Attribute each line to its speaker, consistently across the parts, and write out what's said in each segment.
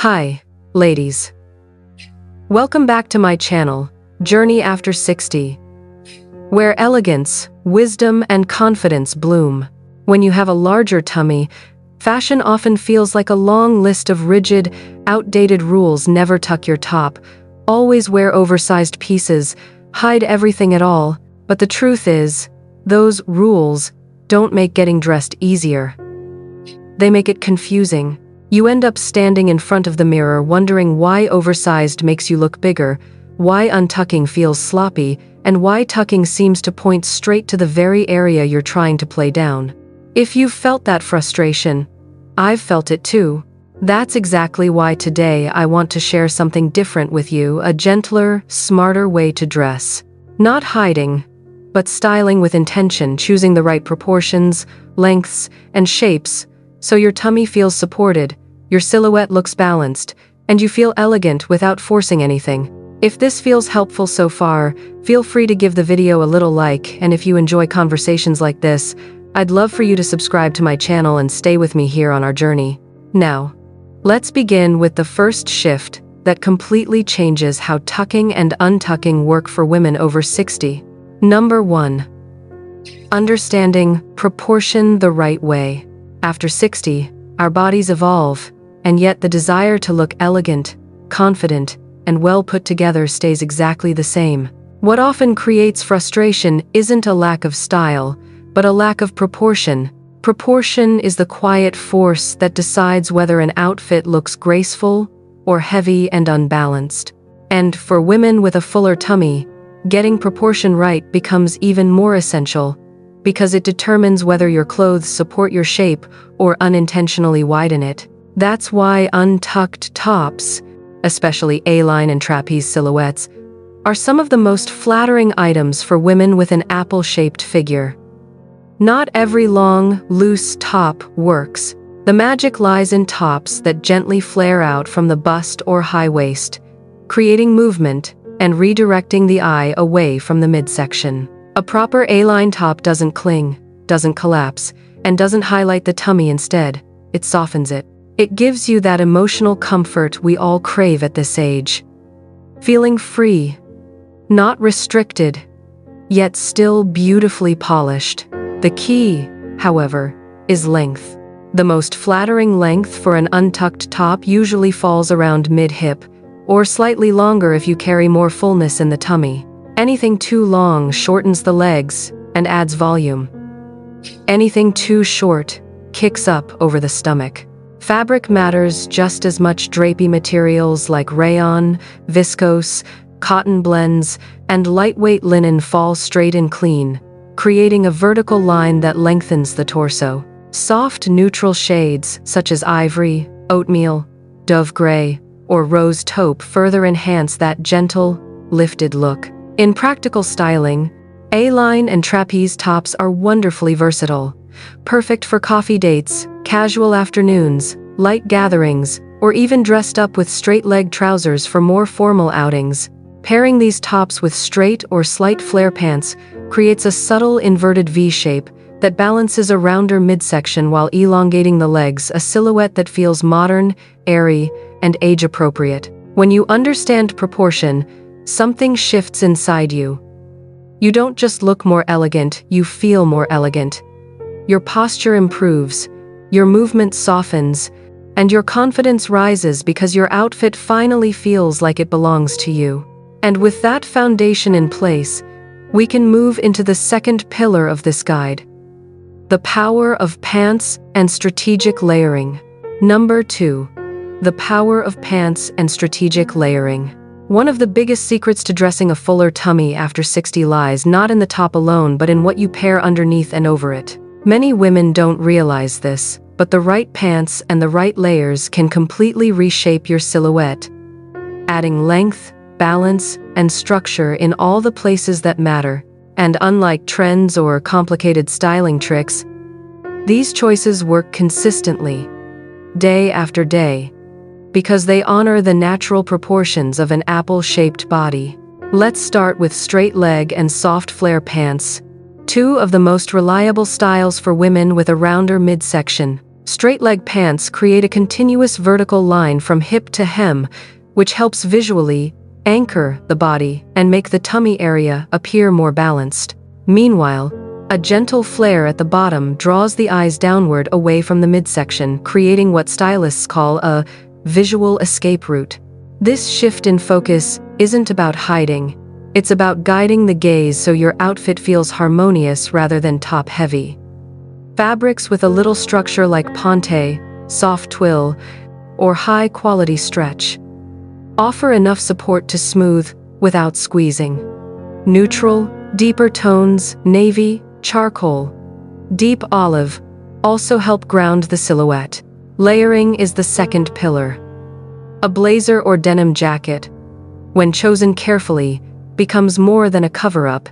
Speaker 1: Hi, ladies. Welcome back to my channel, Journey After 60, where elegance, wisdom, and confidence bloom. When you have a larger tummy, fashion often feels like a long list of rigid, outdated rules. Never tuck your top, always wear oversized pieces, hide everything at all. But the truth is, those rules don't make getting dressed easier. They make it confusing. You end up standing in front of the mirror wondering why oversized makes you look bigger, why untucking feels sloppy, and why tucking seems to point straight to the very area you're trying to play down. If you've felt that frustration, I've felt it too. That's exactly why today I want to share something different with you, a gentler, smarter way to dress. Not hiding, but styling with intention, choosing the right proportions, lengths, and shapes, so your tummy feels supported, your silhouette looks balanced, and you feel elegant without forcing anything. If this feels helpful so far, feel free to give the video a little like, and if you enjoy conversations like this, I'd love for you to subscribe to my channel and stay with me here on our journey. Now, let's begin with the first shift that completely changes how tucking and untucking work for women over 60. Number 1. Understanding proportion the right way. After 60, our bodies evolve, and yet the desire to look elegant, confident, and well put together stays exactly the same. What often creates frustration isn't a lack of style, but a lack of proportion. Proportion is the quiet force that decides whether an outfit looks graceful or heavy and unbalanced. And for women with a fuller tummy, getting proportion right becomes even more essential, because it determines whether your clothes support your shape or unintentionally widen it. That's why untucked tops, especially A-line and trapeze silhouettes, are some of the most flattering items for women with an apple-shaped figure. Not every long, loose top works. The magic lies in tops that gently flare out from the bust or high waist, creating movement and redirecting the eye away from the midsection. A proper A-line top doesn't cling, doesn't collapse, and doesn't highlight the tummy. Instead, it softens it. It gives you that emotional comfort we all crave at this age. Feeling free, not restricted, yet still beautifully polished. The key, however, is length. The most flattering length for an untucked top usually falls around mid-hip, or slightly longer if you carry more fullness in the tummy. Anything too long shortens the legs and adds volume. Anything too short kicks up over the stomach. Fabric matters just as much. Drapey materials like rayon, viscose, cotton blends, and lightweight linen fall straight and clean, creating a vertical line that lengthens the torso. Soft neutral shades such as ivory, oatmeal, dove gray, or rose taupe further enhance that gentle, lifted look. In practical styling, A-line and trapeze tops are wonderfully versatile, perfect for coffee dates, casual afternoons, light gatherings, or even dressed up with straight-leg trousers for more formal outings. Pairing these tops with straight or slight flare pants creates a subtle inverted V-shape that balances a rounder midsection while elongating the legs, a silhouette that feels modern, airy, and age-appropriate. When you understand proportion, something shifts inside you. You don't just look more elegant, you feel more elegant. Your posture improves, your movement softens, and your confidence rises because your outfit finally feels like it belongs to you. And with that foundation in place, we can move into the second pillar of this guide: the power of pants and strategic layering. Number 2. The power of pants and strategic layering. One of the biggest secrets to dressing a fuller tummy after 60 lies not in the top alone but in what you pair underneath and over it. Many women don't realize this, but the right pants and the right layers can completely reshape your silhouette, adding length, balance, and structure in all the places that matter. And unlike trends or complicated styling tricks, these choices work consistently, day after day, because they honor the natural proportions of an apple-shaped body. Let's start with straight leg and soft flare pants, two of the most reliable styles for women with a rounder midsection. Straight leg pants create a continuous vertical line from hip to hem, which helps visually anchor the body and make the tummy area appear more balanced. Meanwhile, a gentle flare at the bottom draws the eyes downward away from the midsection, creating what stylists call a visual escape route. This shift in focus isn't about hiding. It's about guiding the gaze so your outfit feels harmonious rather than top-heavy. Fabrics with a little structure like ponte, soft twill, or high-quality stretch offer enough support to smooth without squeezing. Neutral, deeper tones, navy, charcoal, deep olive, also help ground the silhouette. Layering is the second pillar. A blazer or denim jacket, when chosen carefully, becomes more than a cover-up.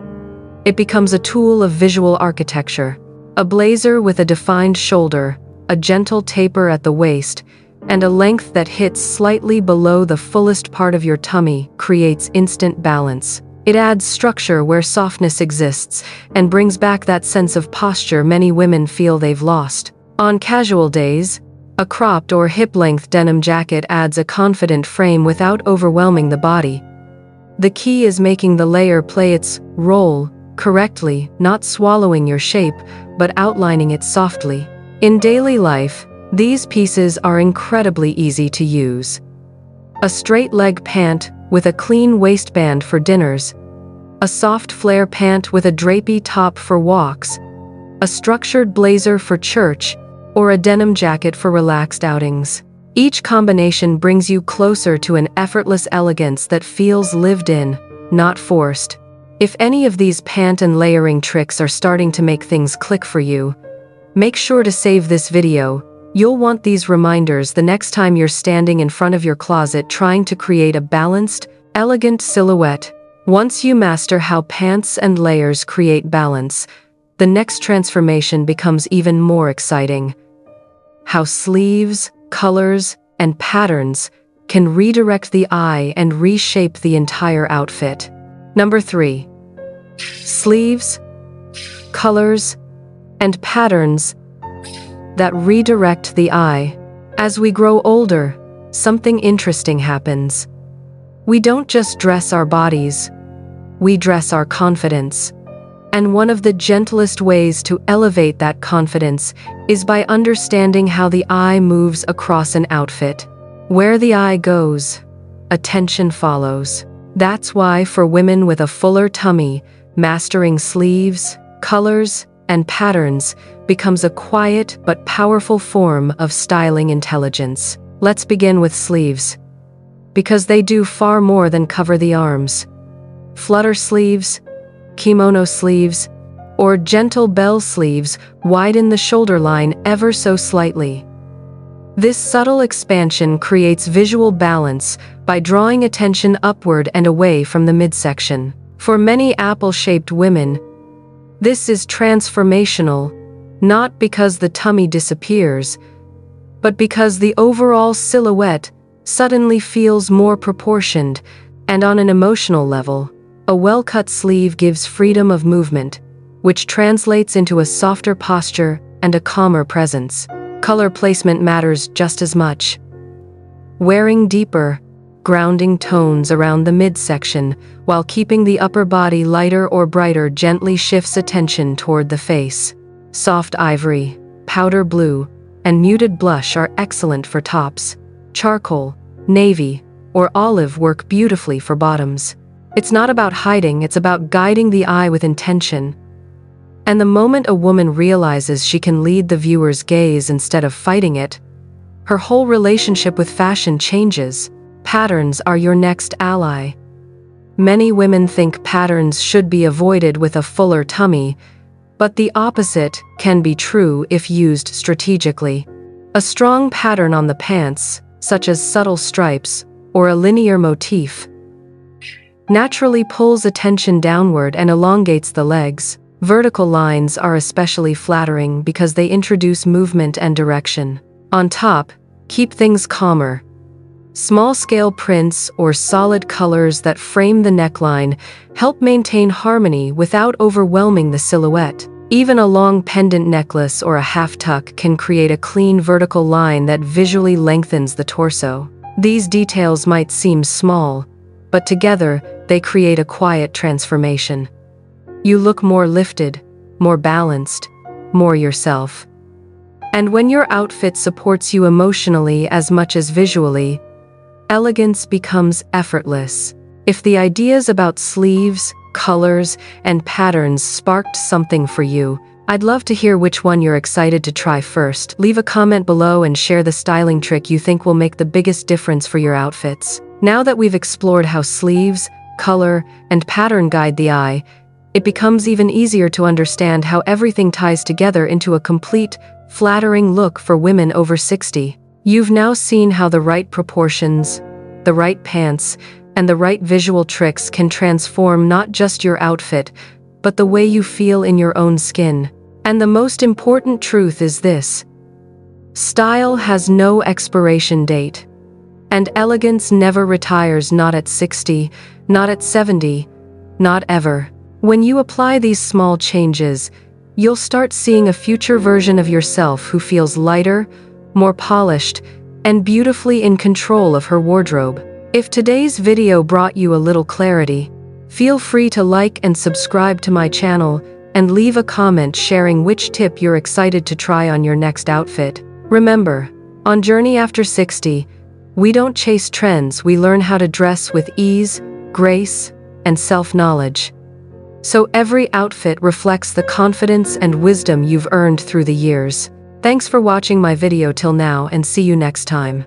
Speaker 1: It becomes a tool of visual architecture. A blazer with a defined shoulder, a gentle taper at the waist, and a length that hits slightly below the fullest part of your tummy creates instant balance. It adds structure where softness exists and brings back that sense of posture many women feel they've lost. On casual days, a cropped or hip-length denim jacket adds a confident frame without overwhelming the body. The key is making the layer play its role correctly, not swallowing your shape, but outlining it softly. In daily life, these pieces are incredibly easy to use. A straight leg pant with a clean waistband for dinners, a soft flare pant with a drapey top for walks, a structured blazer for church, or a denim jacket for relaxed outings. Each combination brings you closer to an effortless elegance that feels lived in, not forced. If any of these pant and layering tricks are starting to make things click for you, make sure to save this video. You'll want these reminders the next time you're standing in front of your closet trying to create a balanced, elegant silhouette. Once you master how pants and layers create balance, the next transformation becomes even more exciting. How sleeves, colors, and patterns can redirect the eye and reshape the entire outfit. Number 3. Sleeves, colors, and patterns that redirect the eye. As we grow older, something interesting happens. We don't just dress our bodies, we dress our confidence. And one of the gentlest ways to elevate that confidence is by understanding how the eye moves across an outfit. Where the eye goes, attention follows. That's why for women with a fuller tummy, mastering sleeves, colors, and patterns becomes a quiet but powerful form of styling intelligence. Let's begin with sleeves, because they do far more than cover the arms. Flutter sleeves, kimono sleeves, or gentle bell sleeves widen the shoulder line ever so slightly. This subtle expansion creates visual balance by drawing attention upward and away from the midsection. For many apple-shaped women, this is transformational, not because the tummy disappears, but because the overall silhouette suddenly feels more proportioned, and on an emotional level, a well-cut sleeve gives freedom of movement, which translates into a softer posture and a calmer presence. Color placement matters just as much. Wearing deeper, grounding tones around the midsection while keeping the upper body lighter or brighter gently shifts attention toward the face. Soft ivory, powder blue, and muted blush are excellent for tops. Charcoal, navy, or olive work beautifully for bottoms. It's not about hiding, it's about guiding the eye with intention. And the moment a woman realizes she can lead the viewer's gaze instead of fighting it, her whole relationship with fashion changes. Patterns are your next ally. Many women think patterns should be avoided with a fuller tummy, but the opposite can be true if used strategically. A strong pattern on the pants, such as subtle stripes or a linear motif, naturally pulls attention downward and elongates the legs. Vertical lines are especially flattering because they introduce movement and direction. On top, keep things calmer. Small-scale prints or solid colors that frame the neckline help maintain harmony without overwhelming the silhouette. Even a long pendant necklace or a half tuck can create a clean vertical line that visually lengthens the torso. These details might seem small, but together they create a quiet transformation. You look more lifted, more balanced, more yourself. And when your outfit supports you emotionally as much as visually, elegance becomes effortless. If the ideas about sleeves, colors, and patterns sparked something for you, I'd love to hear which one you're excited to try first. Leave a comment below and share the styling trick you think will make the biggest difference for your outfits. Now that we've explored how sleeves, color, and pattern guide the eye, it becomes even easier to understand how everything ties together into a complete, flattering look for women over 60. You've now seen how the right proportions, the right pants, and the right visual tricks can transform not just your outfit, but the way you feel in your own skin. And the most important truth is this: style has no expiration date. And elegance never retires, not at 60, not at 70, not ever. When you apply these small changes, you'll start seeing a future version of yourself who feels lighter, more polished, and beautifully in control of her wardrobe. If today's video brought you a little clarity, feel free to like and subscribe to my channel and leave a comment sharing which tip you're excited to try on your next outfit. Remember, on Journey After 60, we don't chase trends, we learn how to dress with ease, grace, and self-knowledge. So every outfit reflects the confidence and wisdom you've earned through the years. Thanks for watching my video till now, and see you next time.